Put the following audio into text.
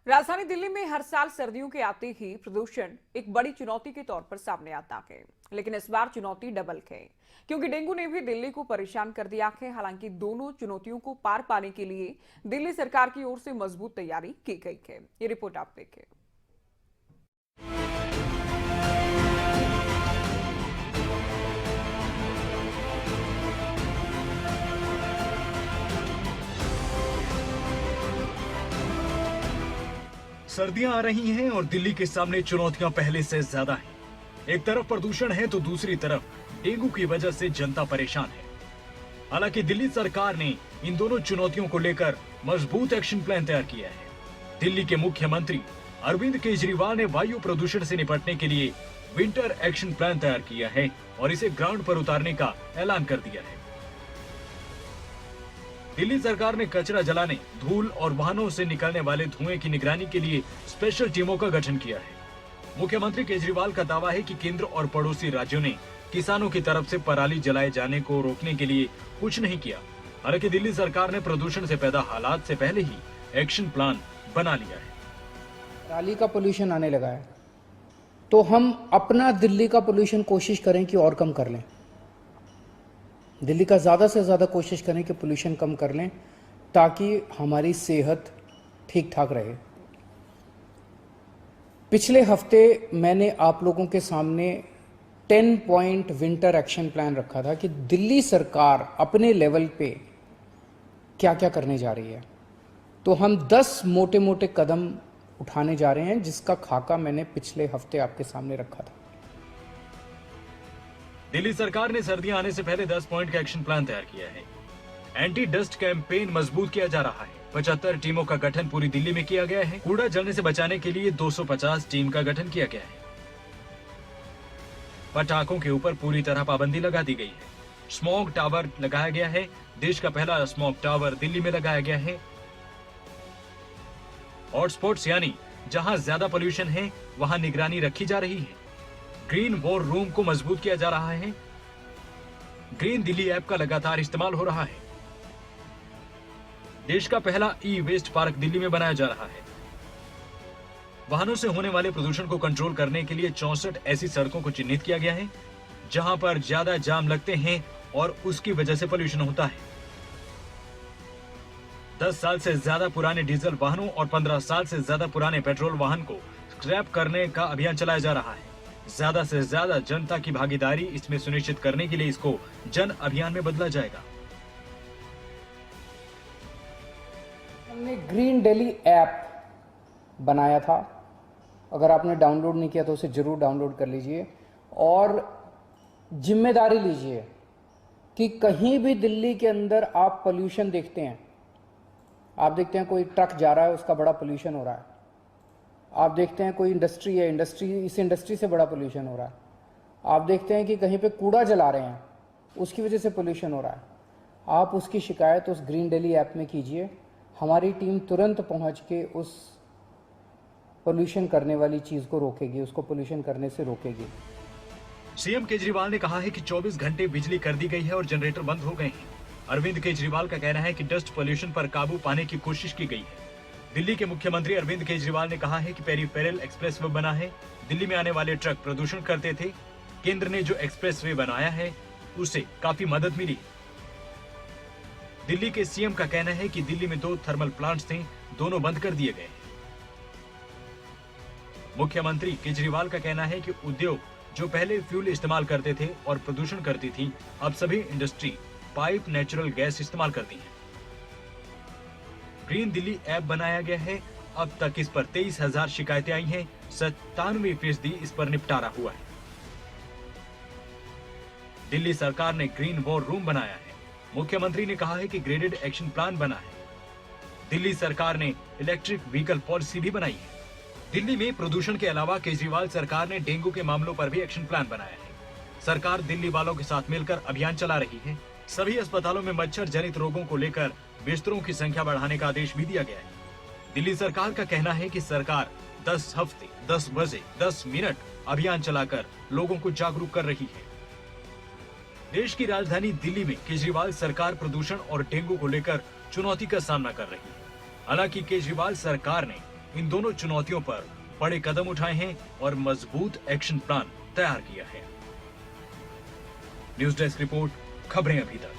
राजधानी दिल्ली में हर साल सर्दियों के आते ही प्रदूषण एक बड़ी चुनौती के तौर पर सामने आता है। लेकिन इस बार चुनौती डबल है, क्योंकि डेंगू ने भी दिल्ली को परेशान कर दिया है। हालांकि दोनों चुनौतियों को पार पाने के लिए दिल्ली सरकार की ओर से मजबूत तैयारी की गई है। ये रिपोर्ट आप देखें। सर्दियां आ रही हैं और दिल्ली के सामने चुनौतियां पहले से ज्यादा हैं। एक तरफ प्रदूषण है तो दूसरी तरफ डेंगू की वजह से जनता परेशान है। हालांकि दिल्ली सरकार ने इन दोनों चुनौतियों को लेकर मजबूत एक्शन प्लान तैयार किया है। दिल्ली के मुख्यमंत्री अरविंद केजरीवाल ने वायु प्रदूषण से निपटने के लिए विंटर एक्शन प्लान तैयार किया है और इसे ग्राउंड पर उतारने का ऐलान कर दिया है। दिल्ली सरकार ने कचरा जलाने, धूल और वाहनों से निकलने वाले धुएं की निगरानी के लिए स्पेशल टीमों का गठन किया है। मुख्यमंत्री केजरीवाल का दावा है कि केंद्र और पड़ोसी राज्यों ने किसानों की तरफ से पराली जलाए जाने को रोकने के लिए कुछ नहीं किया। हालांकि दिल्ली सरकार ने प्रदूषण से पैदा हालात से पहले ही एक्शन प्लान बना लिया है। पराली का पोल्यूशन आने लगा है तो हम अपना दिल्ली का पोल्यूशन कोशिश करें कि और कम कर लें। दिल्ली का ज़्यादा से ज़्यादा कोशिश करें कि पोल्यूशन कम कर लें ताकि हमारी सेहत ठीक ठाक रहे। पिछले हफ्ते मैंने आप लोगों के सामने 10 पॉइंट विंटर एक्शन प्लान रखा था कि दिल्ली सरकार अपने लेवल पे क्या क्या करने जा रही है। तो हम 10 मोटे मोटे कदम उठाने जा रहे हैं, जिसका खाका मैंने पिछले हफ्ते आपके सामने रखा था। दिल्ली सरकार ने सर्दियां आने से पहले 10 पॉइंट का एक्शन प्लान तैयार किया है। एंटी डस्ट कैंपेन मजबूत किया जा रहा है। 75 टीमों का गठन पूरी दिल्ली में किया गया है। कूड़ा जलने से बचाने के लिए 250 टीम का गठन किया गया है। पटाखों के ऊपर पूरी तरह पाबंदी लगा दी गई है। स्मॉग टावर लगाया गया है। देश का पहला स्मॉग टावर दिल्ली में लगाया गया है। हॉटस्पॉट्स यानी जहां ज्यादा पोल्यूशन है वहां निगरानी रखी जा रही है। ग्रीन वॉर रूम को मजबूत किया जा रहा है। ग्रीन दिल्ली ऐप का लगातार इस्तेमाल हो रहा है। देश का पहला ई वेस्ट पार्क दिल्ली में बनाया जा रहा है। वाहनों से होने वाले प्रदूषण को कंट्रोल करने के लिए 64 ऐसी सड़कों को चिन्हित किया गया है जहां पर ज्यादा जाम लगते हैं और उसकी वजह से पोल्यूशन होता है। 10 साल से ज्यादा पुराने डीजल वाहनों और 15 साल से ज्यादा पुराने पेट्रोल वाहन को स्क्रैप करने का अभियान चलाया जा रहा है। ज्यादा से ज्यादा जनता की भागीदारी इसमें सुनिश्चित करने के लिए इसको जन अभियान में बदला जाएगा। हमने ग्रीन दिल्ली ऐप बनाया था। अगर आपने डाउनलोड नहीं किया तो उसे जरूर डाउनलोड कर लीजिए और जिम्मेदारी लीजिए कि कहीं भी दिल्ली के अंदर आप पोल्यूशन देखते हैं, आप देखते हैं कोई ट्रक जा रहा है उसका बड़ा पोल्यूशन हो रहा है, आप देखते हैं कोई इंडस्ट्री है, इस इंडस्ट्री से बड़ा पोल्यूशन हो रहा है, आप देखते हैं कि कहीं पे कूड़ा जला रहे हैं उसकी वजह से पोल्यूशन हो रहा है, आप उसकी शिकायत उस ग्रीन दिल्ली ऐप में कीजिए। हमारी टीम तुरंत पहुंच के उस पोल्यूशन करने वाली चीज को रोकेगी, उसको पोल्यूशन करने से रोकेगी। सीएम केजरीवाल ने कहा है कि 24 घंटे बिजली कर दी गई है और जनरेटर बंद हो गए हैं। अरविंद केजरीवाल का कहना है कि डस्ट पोल्यूशन पर काबू पाने की कोशिश की गई है। दिल्ली के मुख्यमंत्री अरविंद केजरीवाल ने कहा है कि पेरिफेरल एक्सप्रेसवे बना है। दिल्ली में आने वाले ट्रक प्रदूषण करते थे। केंद्र ने जो एक्सप्रेसवे बनाया है उससे काफी मदद मिली। दिल्ली के सीएम का कहना है कि दिल्ली में 2 थर्मल प्लांट्स थे, दोनों बंद कर दिए गए। मुख्यमंत्री केजरीवाल का कहना है कि उद्योग जो पहले फ्यूल इस्तेमाल करते थे और प्रदूषण करती थी, अब सभी इंडस्ट्री पाइप नेचुरल गैस इस्तेमाल करती है। ग्रीन दिल्ली ऐप बनाया गया है। अब तक इस पर 23,000 शिकायतें आई हैं। 97% इस पर निपटारा हुआ है। दिल्ली सरकार ने ग्रीन वॉर रूम बनाया है। मुख्यमंत्री ने कहा है कि ग्रेडेड एक्शन प्लान बना है। दिल्ली सरकार ने इलेक्ट्रिक व्हीकल पॉलिसी भी बनाई है। दिल्ली में प्रदूषण के अलावा केजरीवाल सरकार ने डेंगू के मामलों पर भी एक्शन प्लान बनाया है। सरकार दिल्ली वालों के साथ मिलकर अभियान चला रही है। सभी अस्पतालों में मच्छर जनित रोगों को लेकर बिस्तरों की संख्या बढ़ाने का आदेश भी दिया गया है। दिल्ली सरकार का कहना है कि सरकार 10 हफ्ते 10 बजे 10 मिनट अभियान चलाकर लोगों को जागरूक कर रही है। देश की राजधानी दिल्ली में केजरीवाल सरकार प्रदूषण और डेंगू को लेकर चुनौती का सामना कर रही है। हालांकि केजरीवाल सरकार ने इन दोनों चुनौतियों पर बड़े कदम उठाए हैं और मजबूत एक्शन प्लान तैयार किया है। न्यूज डेस्क रिपोर्ट, खबरें अभी तक।